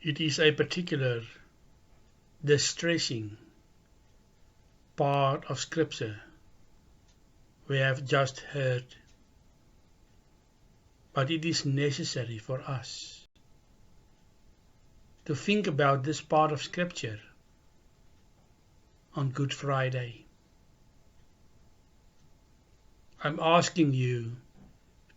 It is a particular distressing part of Scripture we have just heard, but it is necessary for us to think about this part of Scripture on Good Friday. I'm asking you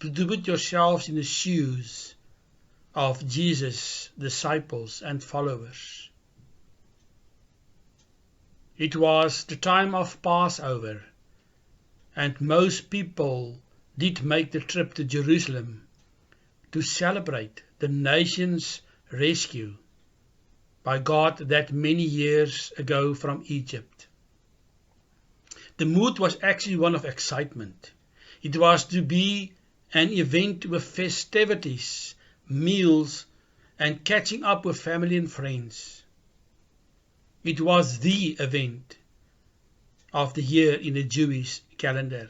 to put yourselves in the shoes of Jesus' disciples and followers. It was the time of Passover, and most people did make the trip to Jerusalem to celebrate the nation's rescue by God that many years ago from Egypt. The mood was actually one of excitement. It was to be an event with festivities, meals, and catching up with family and friends. It was the event of the year in the Jewish calendar.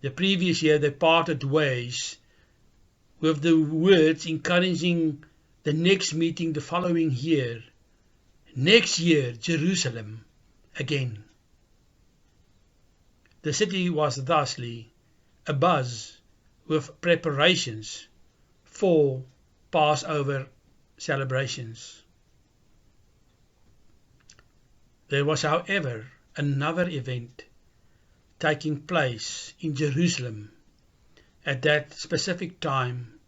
The previous year they parted ways with the words encouraging the next meeting the following year. Next year, Jerusalem again. The city was thusly abuzz with preparations for Passover celebrations. There was, however, another event taking place in Jerusalem at that specific time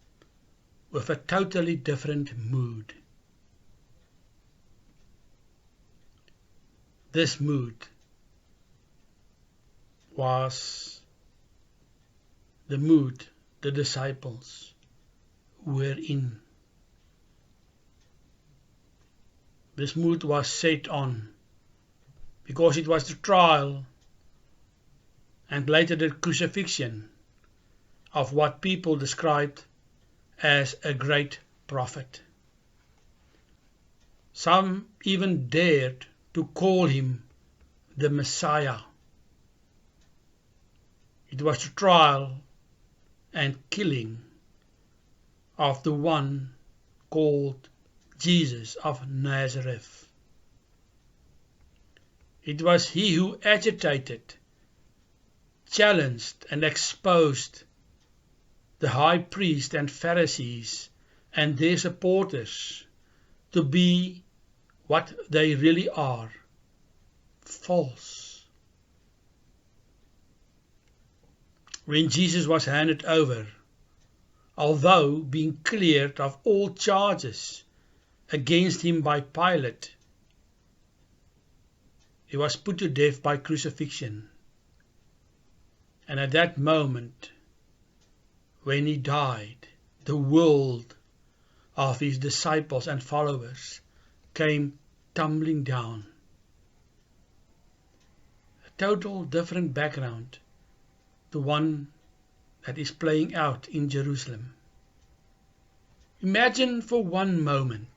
with a totally different mood. This mood was the mood the disciples were in. This mood was set on because it was the trial and later the crucifixion of what people described as a great prophet. Some even dared to call him the Messiah. It was the trial and killing of the one called Jesus of Nazareth. It was he who agitated, challenged, and exposed the high priest and Pharisees and their supporters to be what they really are, false. When Jesus was handed over, although being cleared of all charges against him by Pilate, he was put to death by crucifixion. And at that moment, when he died, the world of his disciples and followers came tumbling down. A total different background, the one that is playing out in Jerusalem. Imagine for one moment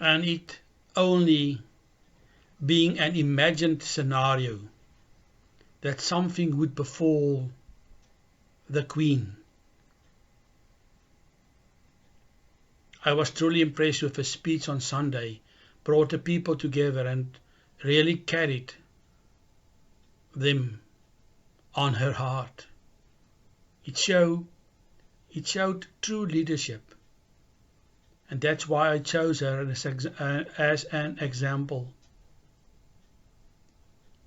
and it only being an imagined scenario that something would befall the Queen. I was truly impressed with her speech on Sunday, brought the people together and really carried them on her heart. It showed true leadership, and that's why I chose her as an example.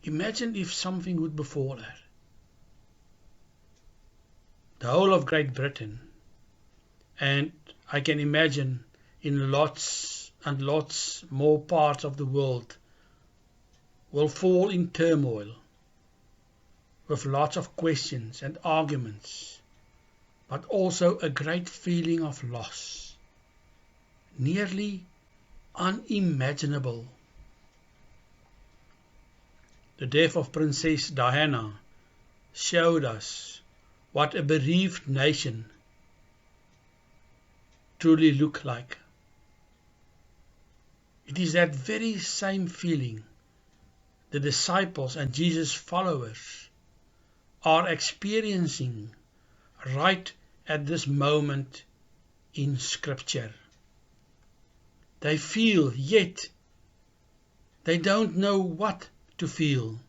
Imagine if something would befall her. The whole of Great Britain, and I can imagine in lots and lots more parts of the world, will fall in turmoil with lots of questions and arguments, but also a great feeling of loss, nearly unimaginable. The death of Princess Diana showed us what a bereaved nation truly looked like. It is that very same feeling the disciples and Jesus' followers are experiencing right at this moment in Scripture. They feel, yet they don't know what to feel.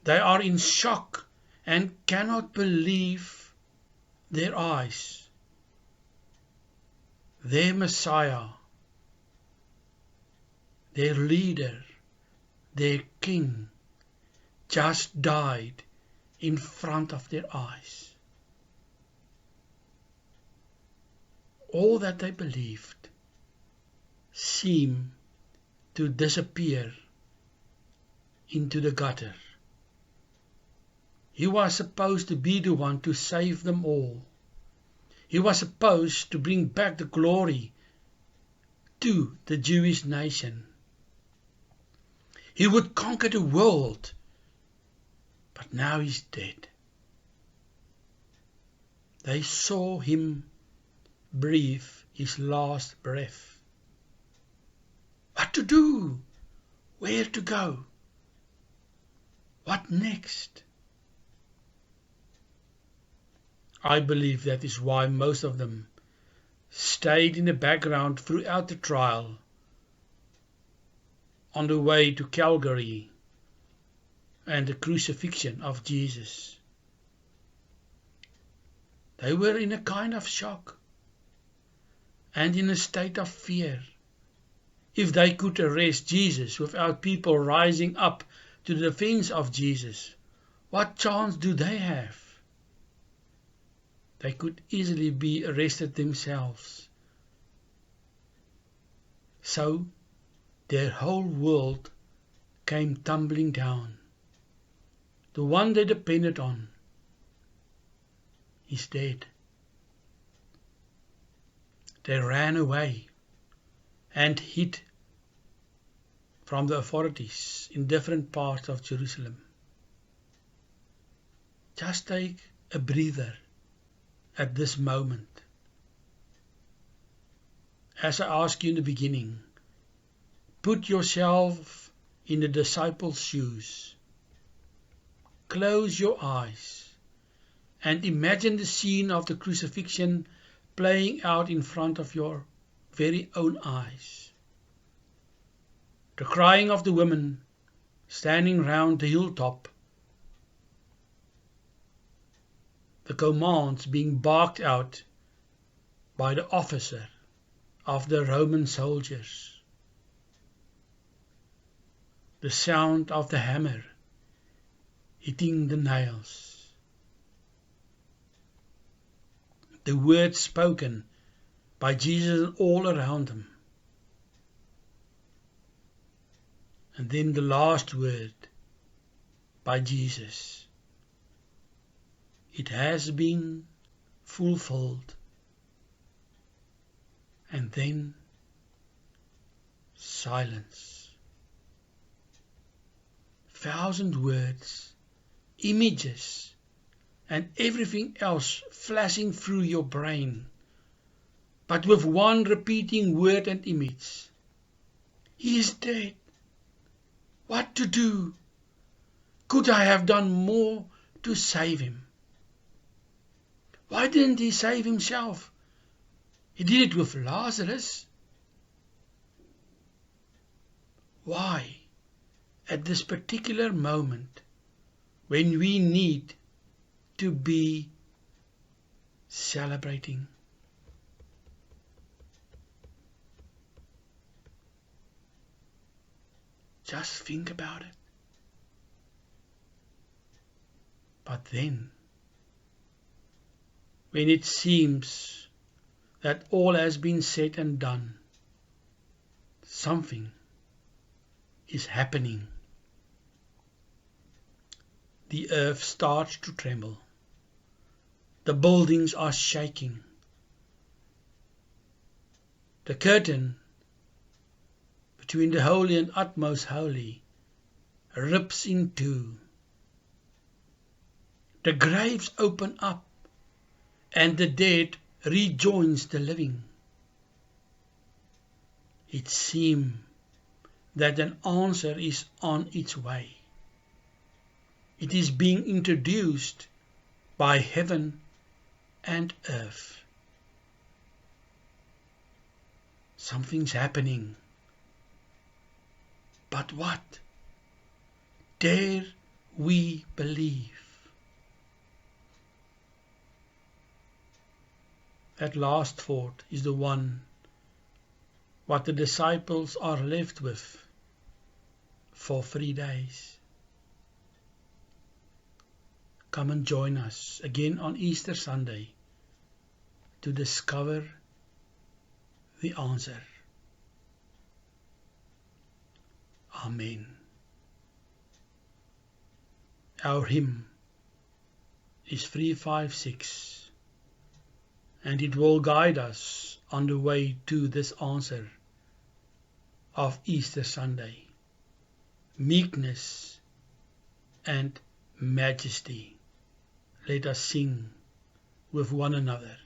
They are in shock and cannot believe their eyes. Their Messiah, their leader, their King, just died in front of their eyes. All that they believed seemed to disappear into the gutter. He was supposed to be the one to save them all. He was supposed to bring back the glory to the Jewish nation. He would conquer the world, but now he's dead. They saw him breathe his last breath. What to do? Where to go? What next? I believe that is why most of them stayed in the background throughout the trial. On the way to Calvary and the crucifixion of Jesus, they were in a kind of shock and in a state of fear. If they could arrest Jesus without people rising up to the defense of Jesus, what chance do they have? They could easily be arrested themselves. So their whole world came tumbling down. The one they depended on is dead. They ran away and hid from the authorities in different parts of Jerusalem. Just take a breather at this moment. As I asked you in the beginning, put yourself in the disciples' shoes. Close your eyes and imagine the scene of the crucifixion playing out in front of your very own eyes. The crying of the women standing round the hilltop, the commands being barked out by the officer of the Roman soldiers, the sound of the hammer hitting the nails, the words spoken by Jesus all around him, and then the last word by Jesus. It has been fulfilled. And then silence. 1,000 words, images, and everything else flashing through your brain, but with one repeating word and image. He is dead. What to do? Could I have done more to save him? Why didn't he save himself? He did it with Lazarus. Why, at this particular moment, when we need to be celebrating? Just think about it. But then, when it seems that all has been said and done, something is happening. The earth starts to tremble. The buildings are shaking. The curtain between the holy and utmost holy rips in two. The graves open up and the dead rejoins the living. It seems that an answer is on its way. It is being introduced by heaven and earth. Something's happening. But what? Dare we believe? That last thought is the one what the disciples are left with for 3 days. Come and join us again on Easter Sunday to discover the answer. Amen. Our hymn is 356, and it will guide us on the way to this answer of Easter Sunday. Meekness and majesty. Let us sing with one another.